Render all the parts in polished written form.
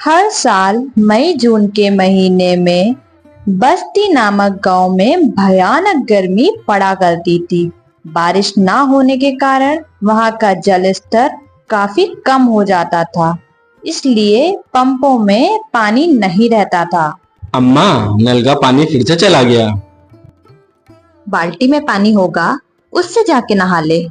हर साल मई जून के महीने में बस्ती नामक गांव में भयानक गर्मी पड़ा करती थी। बारिश ना होने के कारण वहां का जल स्तर काफी कम हो जाता था, इसलिए पंपों में पानी नहीं रहता था। अम्मा, नल का पानी फिर से चला गया। बाल्टी में पानी होगा, उससे जाके नहा ले।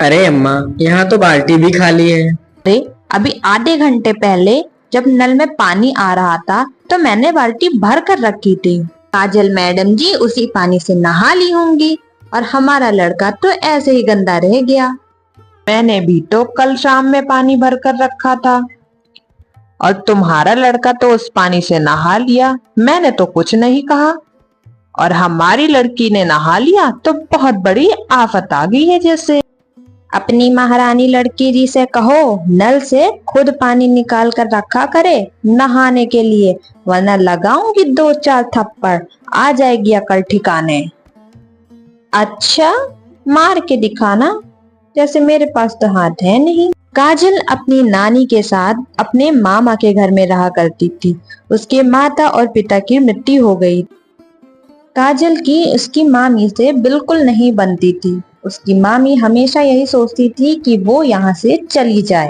अरे अम्मा, यहाँ तो बाल्टी भी खाली है। अरे अभी आधे घंटे पहले जब नल में पानी आ रहा था तो मैंने बाल्टी भर कर रखी थी। काजल मैडम जी उसी पानी से नहा ली होंगी और हमारा लड़का तो ऐसे ही गंदा रह गया। मैंने भी तो कल शाम में पानी भर कर रखा था और तुम्हारा लड़का तो उस पानी से नहा लिया। मैंने तो कुछ नहीं कहा और हमारी लड़की ने नहा लिया तो बहुत बड़ी आफत आ गई है। जैसे अपनी महारानी लड़की जी से कहो नल से खुद पानी निकाल कर रखा करे नहाने के लिए, वरना लगाऊंगी 2-4 थप्पड़, आ जाएगी अकल ठिकाने। अच्छा, मार के दिखाना, जैसे मेरे पास तो हाथ है नहीं। काजल अपनी नानी के साथ अपने मामा के घर में रहा करती थी। उसके माता और पिता की मृत्यु हो गई। काजल की उसकी मामी से बिल्कुल नहीं बनती थी। उसकी मामी हमेशा यही सोचती थी कि वो यहाँ से चली जाए।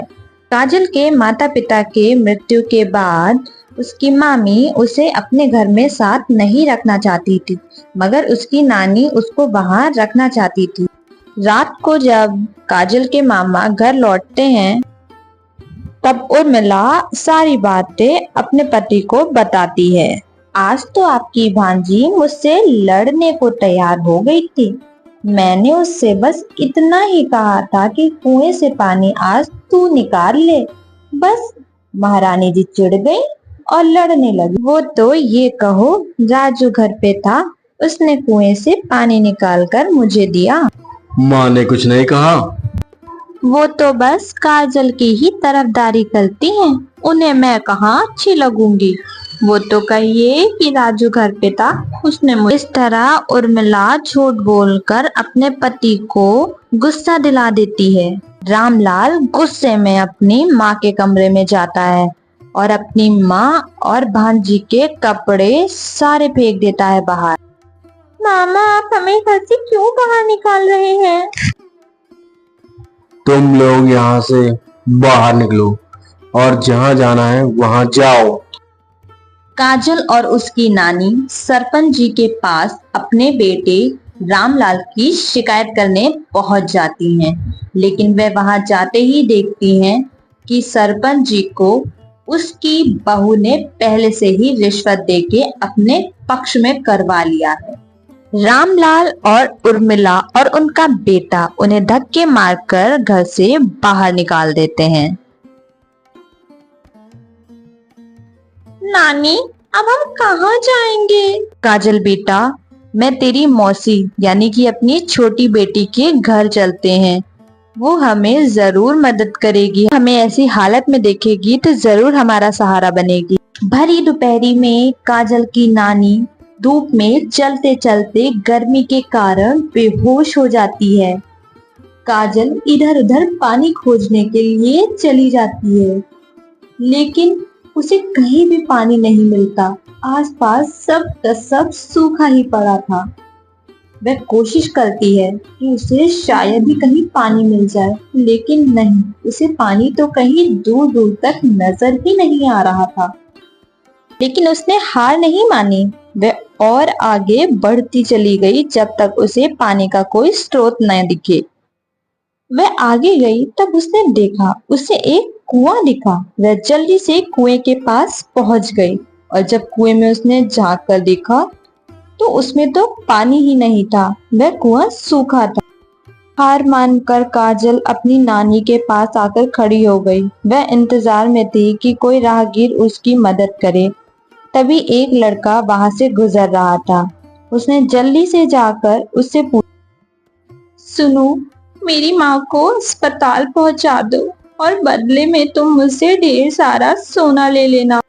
काजल के माता पिता के मृत्यु के बाद उसकी मामी उसे अपने घर में साथ नहीं रखना चाहती थी, मगर उसकी नानी उसको वहाँ रखना चाहती थी। रात को जब काजल के मामा घर लौटते हैं तब उर्मिला सारी बातें अपने पति को बताती है। आज तो आपकी भांजी मुझसे लड़ने को तैयार हो गई थी। मैंने उससे बस इतना ही कहा था कि कुएं से पानी आज तू निकाल ले, बस महारानी जी चिढ़ गई और लड़ने लगी। वो तो ये कहो राजू घर पे था, उसने कुएं से पानी निकाल कर मुझे दिया। माँ ने कुछ नहीं कहा। वो तो बस काजल की ही तरफदारी करती हैं, उन्हें मैं कहाँ अच्छी लगूंगी। वो तो कहिए कि राजू घर पे था, उसने मुझे इस तरह उर्मिला झूठ बोलकर अपने पति को गुस्सा दिला देती है। रामलाल गुस्से में अपनी माँ के कमरे में जाता है और अपनी माँ और भांजी के कपड़े सारे फेंक देता है बाहर। मामा, आप हमें घर से क्यों बाहर निकाल रहे हैं? तुम लोग यहाँ से बाहर निकलो और जहाँ जाना है वहाँ जाओ। काजल और उसकी नानी सरपंच जी के पास अपने बेटे रामलाल की शिकायत करने पहुंच जाती हैं, लेकिन वे वहां जाते ही देखती हैं कि सरपंच जी को उसकी बहू ने पहले से ही रिश्वत देके अपने पक्ष में करवा लिया है। रामलाल और उर्मिला और उनका बेटा उन्हें धक्के मारकर घर से बाहर निकाल देते हैं। नानी, अब हम कहाँ जाएंगे? काजल बेटा, मैं तेरी मौसी यानी कि अपनी छोटी बेटी के घर चलते हैं। वो हमें जरूर मदद करेगी, हमें ऐसी हालत में देखेगी तो जरूर हमारा सहारा बनेगी। भरी दोपहरी में काजल की नानी धूप में चलते चलते गर्मी के कारण बेहोश हो जाती है। काजल इधर उधर पानी खोजने के लिए चली जाती है, लेकिन उसे कहीं भी पानी नहीं मिलता। आसपास सब का सब सूखा ही पड़ा था। वह कोशिश करती है कि उसे शायद ही कहीं पानी मिल जाए, लेकिन नहीं, उसे पानी तो कहीं दूर दूर तक नजर ही नहीं आ रहा था। लेकिन उसने हार नहीं मानी। वह और आगे बढ़ती चली गई जब तक उसे पानी का कोई स्रोत न दिखे। वह आगे गई तब उसने देखा उसे एक कुआं दिखा। वह जल्दी से कुएं के पास पहुंच गई और जब कुएं में उसने झांक कर देखा तो उसमें तो पानी ही नहीं था, वह कुआं सूखा था। हार मानकर काजल अपनी नानी के पास आकर खड़ी हो गई। वह इंतजार में थी कि कोई राहगीर उसकी मदद करे। तभी एक लड़का वहां से गुजर रहा था। उसने जल्दी से जाकर उससे पूछा, सुनो, मेरी माँ को अस्पताल पहुंचा दो और बदले में तुम मुझसे ढेर सारा सोना ले लेना।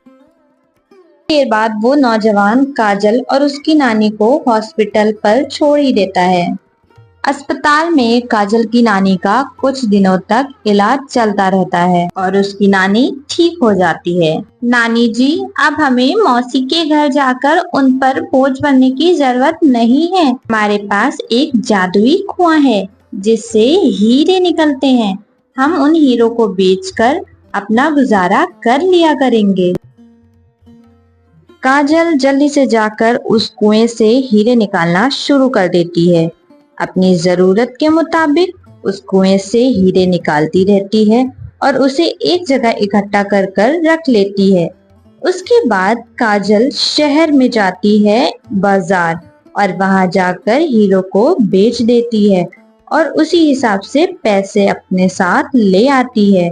देर बाद वो नौजवान काजल और उसकी नानी को हॉस्पिटल पर छोड़ ही देता है। अस्पताल में काजल की नानी का कुछ दिनों तक इलाज चलता रहता है और उसकी नानी ठीक हो जाती है। नानी जी, अब हमें मौसी के घर जाकर उन पर बोझ बनने की जरूरत नहीं है। हमारे पास एक जादुई कुआं है जिससे हीरे निकलते हैं। हम उन हीरो को बेचकर अपना गुजारा कर लिया करेंगे। काजल जल्दी से जाकर उस कुएं से हीरे निकालना शुरू कर देती है। अपनी जरूरत के मुताबिक उस कुएं से हीरे निकालती रहती है और उसे एक जगह इकट्ठा कर कर रख लेती है। उसके बाद काजल शहर में जाती है बाजार और वहां जाकर हीरो को बेच देती है और उसी हिसाब से पैसे अपने साथ ले आती है।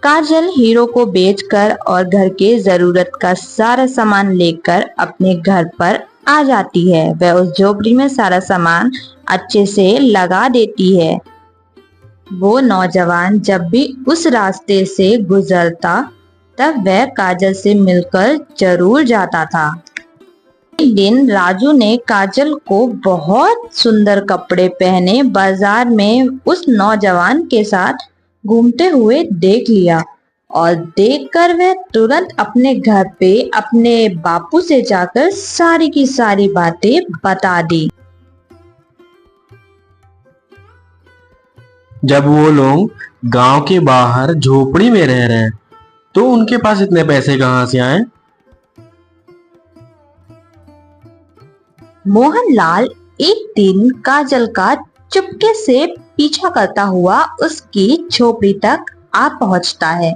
काजल हीरो को बेचकर और घर के जरूरत का सारा सामान लेकर अपने घर पर आ जाती है। वह उस झोपड़ी में सारा सामान अच्छे से लगा देती है। वो नौजवान जब भी उस रास्ते से गुजरता तब वह काजल से मिलकर जरूर जाता था। एक दिन राजू ने काजल को बहुत सुंदर कपड़े पहने बाजार में उस नौजवान के साथ घूमते हुए देख लिया और देखकर वह तुरंत अपने घर पे अपने बापू से जाकर सारी की सारी बातें बता दी। जब वो लोग गांव के बाहर झोपड़ी में रह रहे हैं तो उनके पास इतने पैसे कहाँ से आए? मोहनलाल एक दिन काजल का चुपके से पीछा करता हुआ उसकी झोपड़ी तक आ पहुंचता है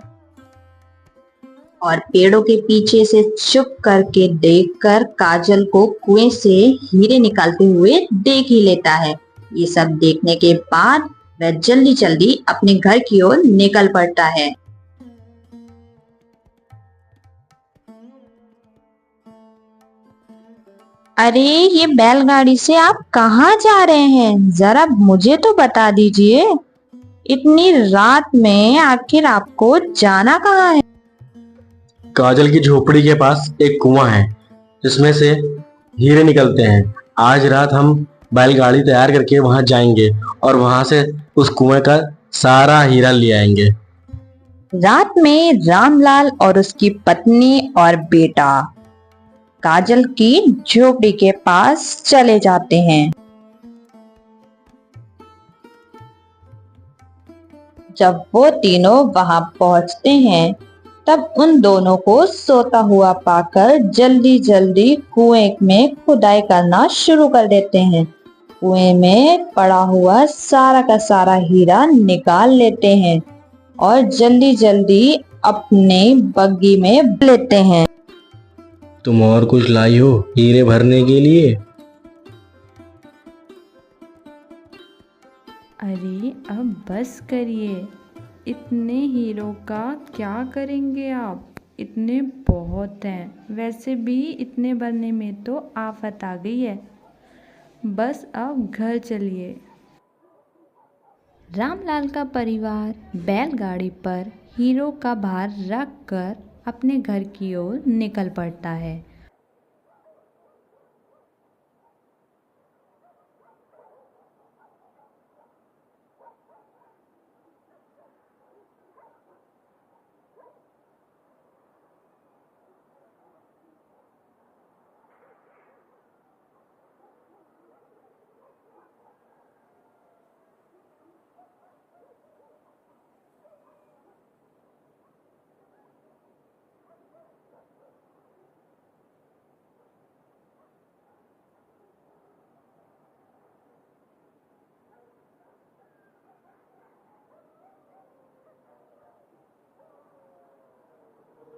और पेड़ों के पीछे से चुप करके देखकर काजल को कुएं से हीरे निकालते हुए देख ही लेता है। ये सब देखने के बाद वह जल्दी जल्दी अपने घर की ओर निकल पड़ता है। अरे, ये बैलगाड़ी से आप कहाँ जा रहे हैं? जरा मुझे तो बता दीजिए। इतनी रात में आखिर आपको जाना कहाँ है? काजल की झोपड़ी के पास एक कुआं है जिसमें से हीरे निकलते हैं। आज रात हम बैलगाड़ी तैयार करके वहां जाएंगे और वहां से उस कुएं का सारा हीरा ले आएंगे। रात में रामलाल और उसकी पत्नी और बेटा काजल की झोपड़ी के पास चले जाते हैं। जब वो तीनों वहां पहुंचते हैं तब उन दोनों को सोता हुआ पाकर जल्दी जल्दी कुएं में खुदाई करना शुरू कर देते हैं। कुएं में पड़ा हुआ सारा का सारा हीरा निकाल लेते हैं और जल्दी जल्दी अपने बग्गी में लेते हैं। तुम और कुछ लाई हो हीरे भरने के लिए? अरे अब बस करिए, इतने हीरों का क्या करेंगे आप? इतने बहुत हैं। वैसे भी इतने भरने में तो आफत आ गई है। बस अब घर चलिए। रामलाल का परिवार बैलगाड़ी पर हीरो का भार रख कर अपने घर की ओर निकल पड़ता है।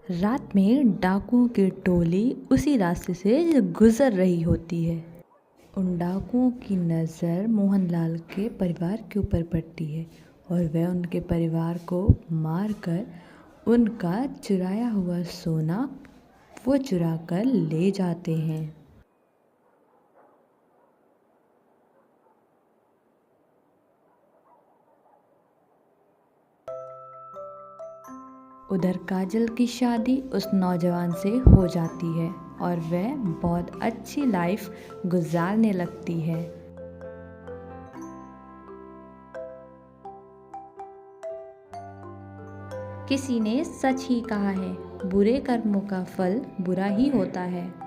रात में डाकुओं की टोली उसी रास्ते से गुजर रही होती है। उन डाकुओं की नज़र मोहनलाल के परिवार के ऊपर पड़ती है और वह उनके परिवार को मारकर उनका चुराया हुआ सोना वो चुरा कर ले जाते हैं। उधर काजल की शादी उस नौजवान से हो जाती है और वह बहुत अच्छी लाइफ गुजारने लगती है। किसी ने सच ही कहा है, बुरे कर्मों का फल बुरा ही होता है।